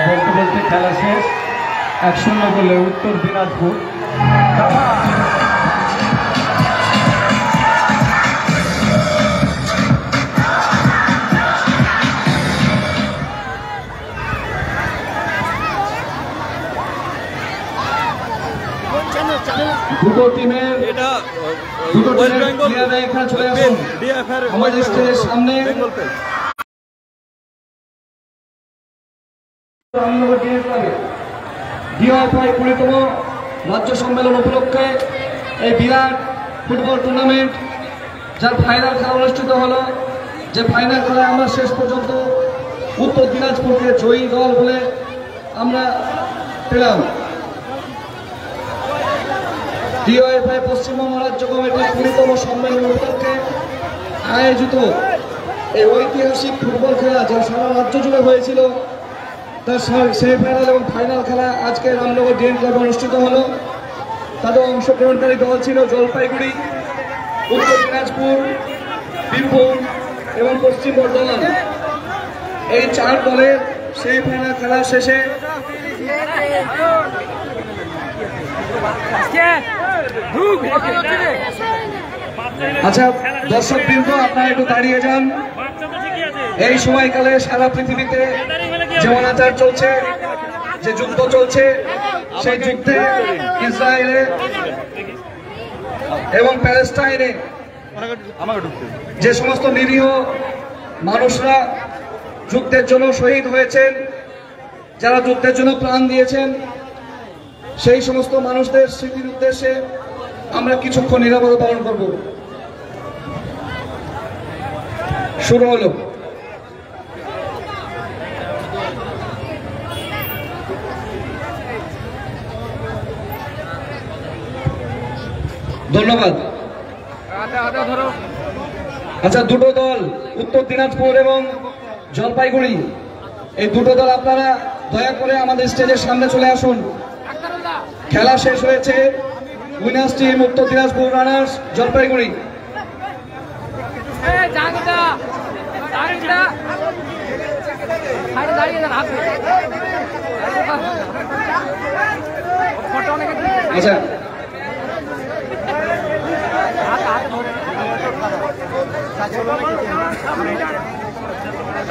বলতে বলতে খেলা শেষ, 1-0 গোলে উত্তর দিনাজপুর। দুটো টিমের প্লেয়াররা এখানে চলে আসুন আমাদের স্টেজের সামনে। ডিওয়াইফাই 20তম রাজ্য সম্মেলন উপলক্ষে এই বিরাট ফুটবল টুর্নামেন্ট, যার ফাইনাল খেলা অনুষ্ঠিত হলো, যে ফাইনাল খেলায় আমরা শেষ পর্যন্ত উত্তর দিনাজপুরকে জয়ী দল বলে আমরা পেলাম। ডিওএফআই পশ্চিমবঙ্গ রাজ্য কমিটির 20তম সম্মেলন উপলক্ষে আয়োজিত এই ঐতিহাসিক ফুটবল খেলা যা সারা রাজ্য জুড়ে হয়েছিল, তার সেমিফাইনাল এবং ফাইনাল খেলা আজকে রামনগর ডিএন ক্লাবে অনুষ্ঠিত হলো। তাদের অংশগ্রহণকারী দল ছিল জলপাইগুড়ি, উত্তর দিনাজপুর, বীরভূম এবং পশ্চিম বর্ধমান। এই 4 দলের সেমিফাইনাল খেলা শেষে আচ্ছা দর্শকবৃন্দ, আপনারা একটু দাঁড়িয়ে যান। এই সময়কালে সারা পৃথিবীতে যে অনাচার চলছে, যে যুদ্ধ চলছে, সেই যুদ্ধে ইসরায়েলে এবং প্যালেস্টাইনে যে সমস্ত নিরীহ মানুষরা যুদ্ধের জন্য শহীদ হয়েছেন, যারা যুদ্ধের জন্য প্রাণ দিয়েছেন, সেই সমস্ত মানুষদের স্মৃতির উদ্দেশ্যে আমরা কিছুক্ষণ নীরবতা পালন করব। শুরু হলো। ধন্যবাদ। আচ্ছা, দুটো দল উত্তর দিনাজপুর এবং জলপাইগুড়ি, এই দুটো দল আপনারা দয়া করে আমাদের স্টেজের সামনে চলে আসুন। খেলা শেষ হয়েছে। Winners team Uttar Dinajpur, runners Jalpaiguri. আচ্ছা,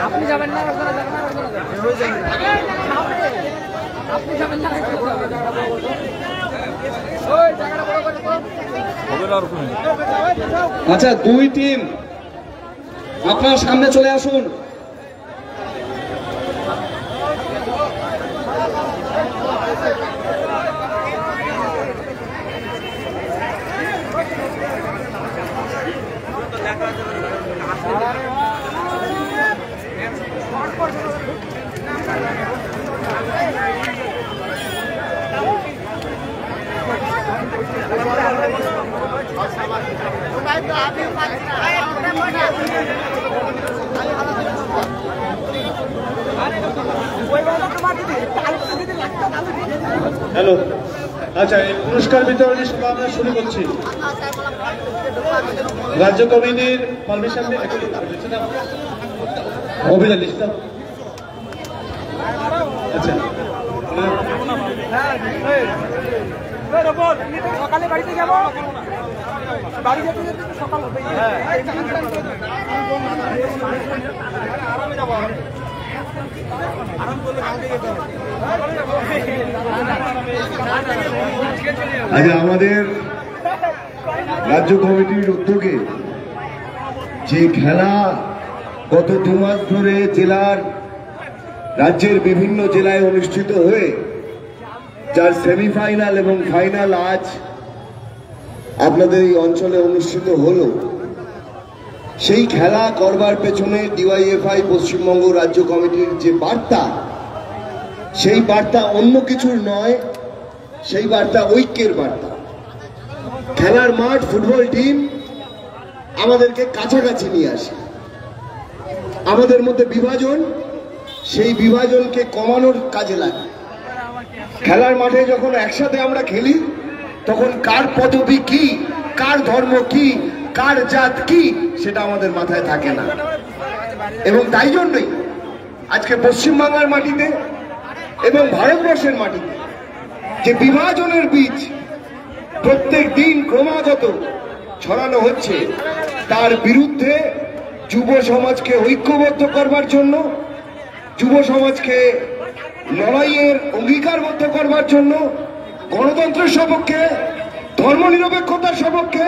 আপনি যাবেন না, আপনি যাবেন না।
আচ্ছা, 2 টিম আপনার সামনে চলে আসুন।
হ্যালো, আচ্ছা, এই পুরস্কার বিতরণী সভা আমরা শুরু করছি। রাজ্য কমিটির পারমিশন দিয়ে অভিযান লিস্ট। আচ্ছা,
সকালে বাড়িতে যাবো, বাড়ি যেতে যেতে সকাল হবে।
আচ্ছা, আমাদের রাজ্য কমিটির উদ্যোগে যে খেলা গত 2 মাস ধরে রাজ্যের বিভিন্ন জেলায় অনুষ্ঠিত হয়ে যার সেমিফাইনাল এবং ফাইনাল আজ আপনাদের এই অঞ্চলে অনুষ্ঠিত হলো, সেই খেলা করবার পেছনে ডিওয়াইএফআই পশ্চিমবঙ্গ রাজ্য কমিটির যে বার্তা, সেই বার্তা অন্য কিছুর নয়, সেই বার্তা ঐক্যের বার্তা। খেলার মাঠ, ফুটবল টিম আমাদেরকে কাছাকাছি নিয়ে আসে। আমাদের মধ্যে বিভাজন, সেই বিভাজনকে কমানোর কাজে লাগে। খেলার মাঠে যখন একসাথে আমরা খেলি, তখন কার পদবি কি, কার ধর্ম কি, কার জাত কি, সেটা আমাদের মাথায় থাকে না। এবং তাই জন্যই আজকে পশ্চিমবাংলার মাটিতে এবং ভারতবর্ষের মাটিতে যে বিভাজনের বীজ প্রত্যেক দিন ক্রমাগত ছড়ানো হচ্ছে, তার বিরুদ্ধে যুব সমাজকে ঐক্যবদ্ধ করবার জন্য, যুব সমাজকে লড়াইয়ের অঙ্গীকারবদ্ধ করবার জন্য, গণতন্ত্রের সপক্ষে, ধর্মনিরপেক্ষতার সপক্ষে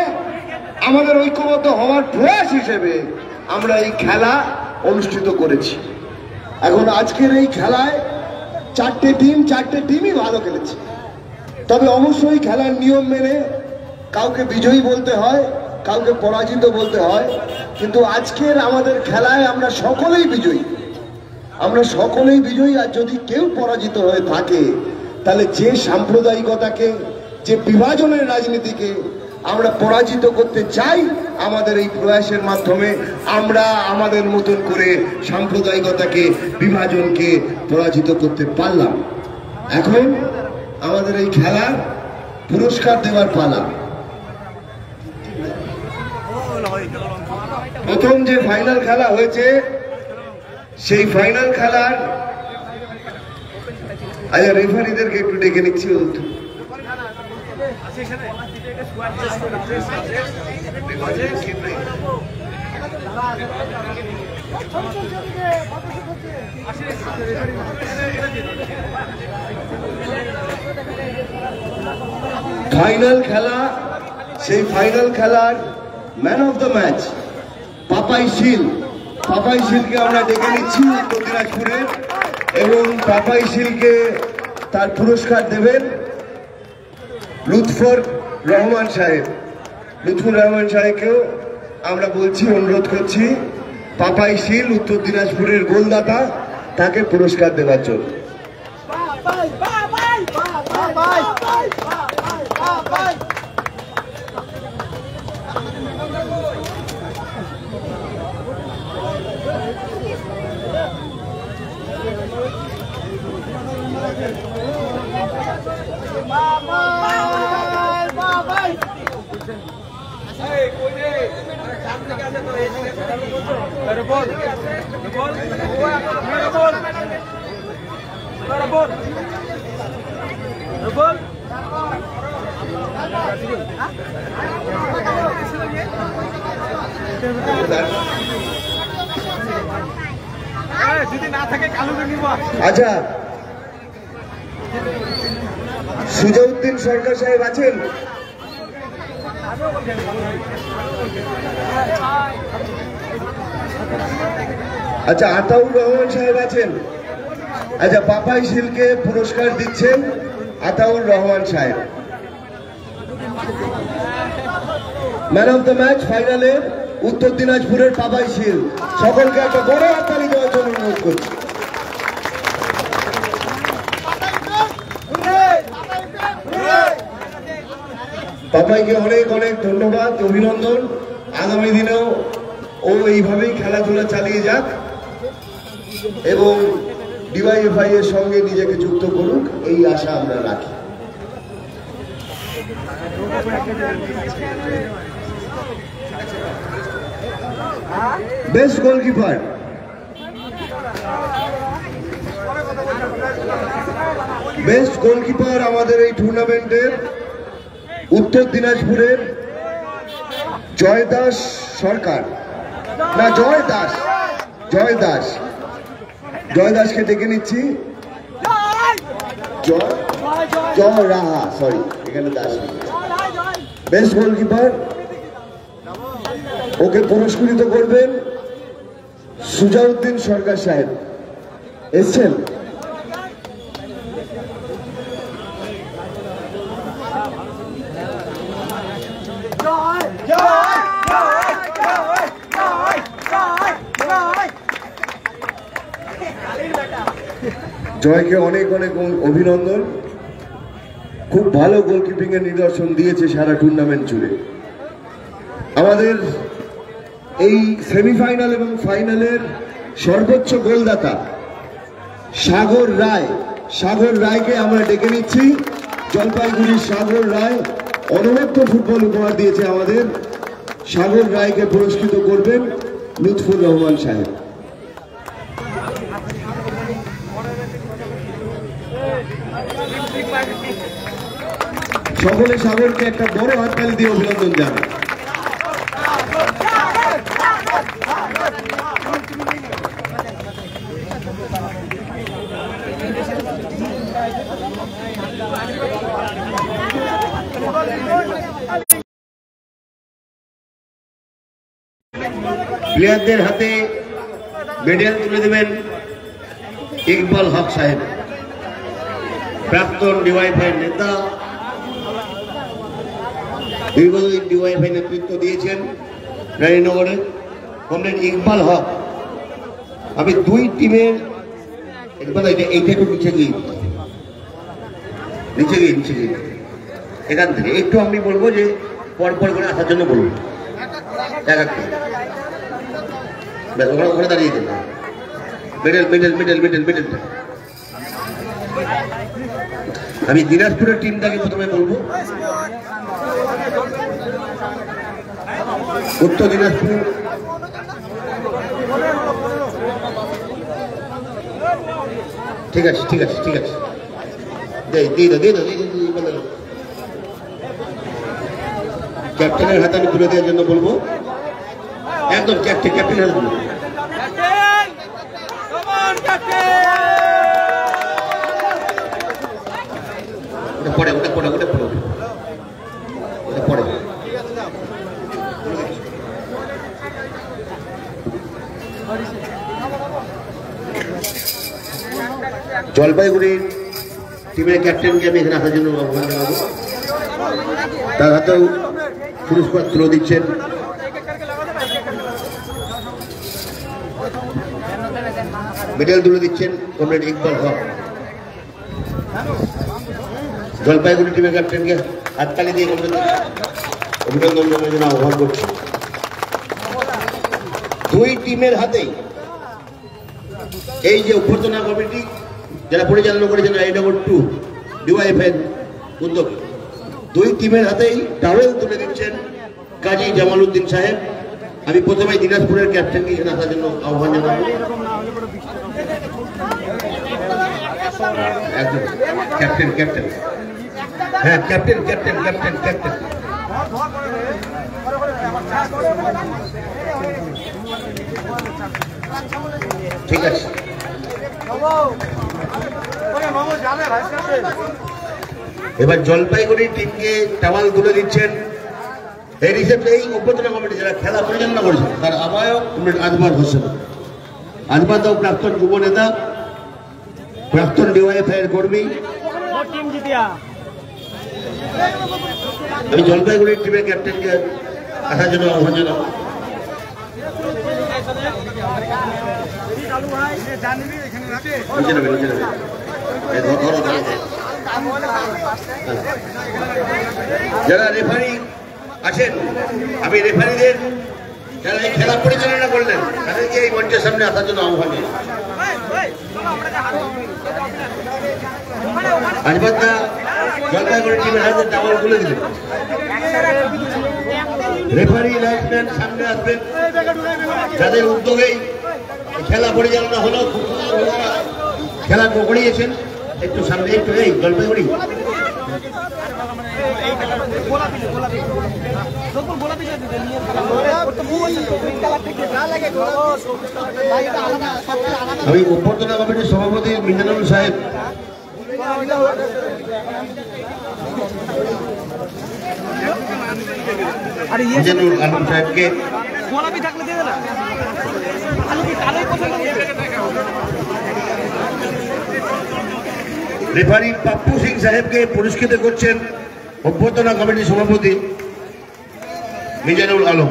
আমাদের ঐক্যবদ্ধ হওয়ার প্রয়াস হিসেবে আমরা এই খেলা অনুষ্ঠিত করেছি। এখন আজকের এই খেলায় 4টে টিমই ভালো খেলেছে। তবে অবশ্যই খেলার নিয়ম মেনে কাউকে বিজয়ী বলতে হয়, কাউকে পরাজিত বলতে হয়। কিন্তু আজকের আমাদের খেলায় আমরা সকলেই বিজয়ী। আর যদি কেউ পরাজিত হয়ে থাকে, তাহলে যে সাম্প্রদায়িকতাকে, যে বিভাজনের রাজনীতিকে আমরা পরাজিত করতে চাই, আমাদের এই প্রয়াসের মাধ্যমে আমরা আমাদের মতন করে সাম্প্রদায়িকতাকে, বিভাজনকে পরাজিত করতে পারলাম। এখন আমাদের এই খেলার পুরস্কার দেওয়ার পালা। প্রথম যে ফাইনাল খেলা হয়েছে সেই ফাইনাল খেলার রেফারিদেরকে একটু ডেকে নিচ্ছি। ফাইনাল খেলা, সেই ফাইনাল খেলার man of the match Papai Sheel. Papai শীলকে আমরা ডেকে নিচ্ছি উত্তর দিনাজপুরে, এবং পাপাই শীলকে তার পুরস্কার দেবেন লুৎফর রহমান সাহেব। লুৎফর রহমান সাহেবকেও আমরা বলছি, অনুরোধ করছি পাপাই শীল উত্তর দিনাজপুরের গোলদাতা, তাকে পুরস্কার দেওয়ার জন্য। আচ্ছা, সুজাউদ্দিন সরকার সাহেব আছেন? আচ্ছা, আতাউর রহমান সাহেব আছেন? আচ্ছা, পাপাই শীলকে পুরস্কার দিচ্ছেন আতাউর রহমান সাহেব। ম্যান অফ দ্য ম্যাচ ফাইনালে উত্তর দিনাজপুরের পাপাই শীল। সকলকে একটা বড় হাততালি দেওয়ার জন্য অনুরোধ করছি। পাপাইকে অনেক অনেক ধন্যবাদ, অভিনন্দন। আগামী দিনেও ও এইভাবেই খেলাধুলা চালিয়ে যাক এবং ডিওয়াইএফআই এর সঙ্গে নিজেকে যুক্ত করুক, এই আশা আমরা রাখি। বেস্ট গোলকিপার, বেস্ট গোলকিপার আমাদের এই টুর্নামেন্টের উত্তর দিনাজপুরের জয় দাস সরকার, না জয় দাস, জয় দাস, জয় দাসকে ডেকে নিচ্ছি। জয় রাহা, সরি, এখানে দাস। বেস্ট গোলকিপার, ওকে পুরস্কৃত করবেন সুজাউদ্দিন সরকার সাহেব। এসছেন? জয়কে অনেক অনেক অভিনন্দন। খুব ভালো গোলকিপিং এর নিদর্শন দিয়েছে সারা টুর্নামেন্ট জুড়ে। আমাদের এই সেমিফাইনাল এবং ফাইনালের সর্বোচ্চ গোলদাতা সাগর রায়, সাগর রায়কে আমরা ডেকে নিচ্ছি। জলপাইগুড়ির সাগর রায় অনবদ্য ফুটবল উপহার দিয়েছে আমাদের। সাগর রায়কে পুরস্কৃত করবেন লুৎফর রহমান সাহেব। সকলে সাগরকে একটা বড় হাততালি দিয়ে অভিনন্দন জানান। প্লেয়ারদের হাতে মেডেল তুলে দেবেন ইকবাল হক সাহেব, প্রাক্তন ডিওয়াইএফআই নেতা, দীর্ঘদিন ডিওয়াইএফআই নেতৃত্ব দিয়েছেন রানীনগরে। কমরেড ইকবাল হক, আমি দুই টিমের, এইটা একটু নিচে গিয়ে নিচে গিয়ে এখান থেকে একটু আমি বলবো যে পরপর করে আসার জন্য বলুন, এক একটা ওখানে দাঁড়িয়ে দেন, মিডল। আমি দিনাজপুরের টিমটাকে প্রথমে বলবো। উত্তর দিনাজপুর ঠিক আছে ক্যাপ্টেনের হাতে আমি তুলে দেওয়ার জন্য বলবো, একদম ক্যাপ্টেন হাতে তুলে পড়ে জলপাইগুড়ির টিমের ক্যাপ্টেনকে আমি এখানে আসার জন্য আহ্বান জানাবো। তার হাতেও পুরস্কার তুলে দিচ্ছেন মেডেল তুলে দিচ্ছেন কমরেড ইকবাল হক। জলপাইগুড়ি টিমের ক্যাপ্টেনকে হাততালি দিয়ে অভিনন্দন জানানোর জন্য আহ্বান করছি। দুই টিমের হাতেই এই যে অভ্যর্থনা কমিটি যারা পরিচালনা করেছেন I/2 DYFI উদ্যোগে, দুই টিমের হাতেই টাওয়েল তুলে দিচ্ছেন কাজী জামাল উদ্দিন সাহেব। আমি প্রথমেই দিনাজপুরের ক্যাপ্টেনকে এখানে আসার জন্য আহ্বান জানাবো। একদম ক্যাপ্টেন হ্যাঁ ক্যাপ্টেন ঠিক আছে। এবার জলপাইগুড়ি টিমকে টাওয়াল তুলে দিচ্ছেন এই অভ্যর্থনা কমিটি যারা খেলা পরিচালনা করেছেন তার আহ্বায়ক আজমার হোসেন। আজমার দাও প্রাক্তন যুব নেতা, প্রাক্তন DYFI এর কর্মী। আমি জলপাইগুড়ির টিমের ক্যাপ্টেনকে আসার জন্য আহ্বান জানাবো। যারা রেফারি আছেন, আমি রেফারিদের যারা এই খেলা পরিচালনা করলেন তাদেরকে এই মঞ্চের সামনে আসার জন্য আহ্বান জানাই। আজবাদা জলপাইগুড়ি টিমের হাতে টাওয়াল তুলে দিলেন। রেফারি লাইনম্যান সামনে আসবেন, যাদের উদ্যোগেই খেলা পরিচালনা হলো, খেলা করিয়েছেন একটু সামনে একটু এই জলপাইগুড়ি আমি অভ্যর্থনা কমিটির সভাপতি মিজানুল সাহেব মিজানুল আলম সাহেবকে রেফারি পাপ্পু সিং সাহেবকে পুরস্কৃত করছেন অভ্যর্থনা কমিটির সভাপতি মিজানুল আলম।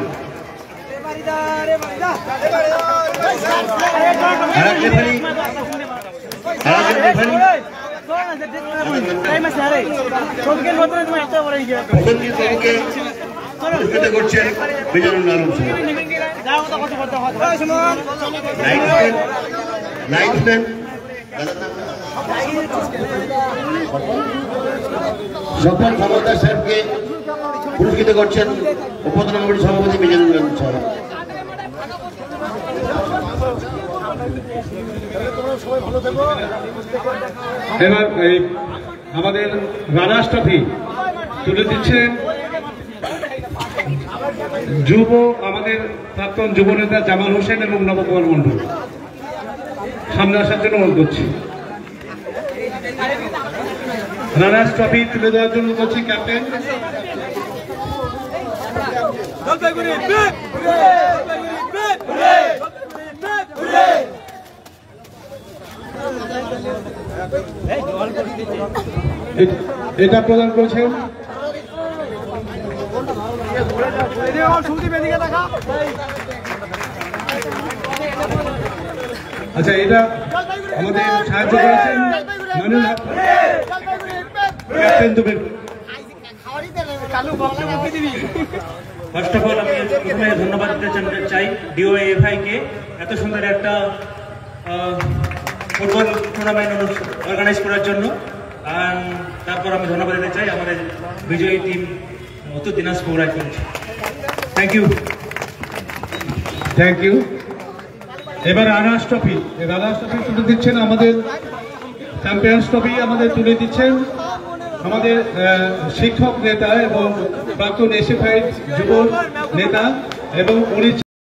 পুরস্কৃত করছেন মিজানুল আলম লাইটম্যান সফল ক্ষমতা সাহেবকে পুরস্কৃত করছেন অভ্যর্থনা কমিটির সভাপতি মিজানুল আলম সাহেব।
এবার আমাদের রানার্স ট্রফি তুলে দিচ্ছেন আমাদের প্রাক্তন যুব নেতা জামাল হোসেন এবং নবকুমার মন্ডল। সামনে আসার জন্য অনুরোধ করছি। রানার্স ট্রফি তুলে দেওয়ার জন্য করছি ক্যাপ্টেন এটা প্রদান করেছেন আচ্ছা, এটা আমাদের সাহায্য করেছেন
ক্যাপ্টেন তুমি ফার্স্ট অফ অল আমি প্রথমে ধন্যবাদ দিতে চাই ডিওএফআই কে এত সুন্দর একটা ফুটবল টুর্নামেন্ট অর্গানাইজ করার জন্য। আর তারপর আমি ধন্যবাদ দিতে চাই আমাদের বিজয়ী team Uttar Dinajpur rifle. Thank you.
Thank you. এবার আনাস ট্রফি, আনাস ট্রফি তুলে দিচ্ছেন আমাদের চ্যাম্পিয়ন্স ট্রফি আমাদের তুলে দিচ্ছেন আমাদের শিক্ষক নেতা এবং প্রাক্তন এসএফআই যুব নেতা এবং উনি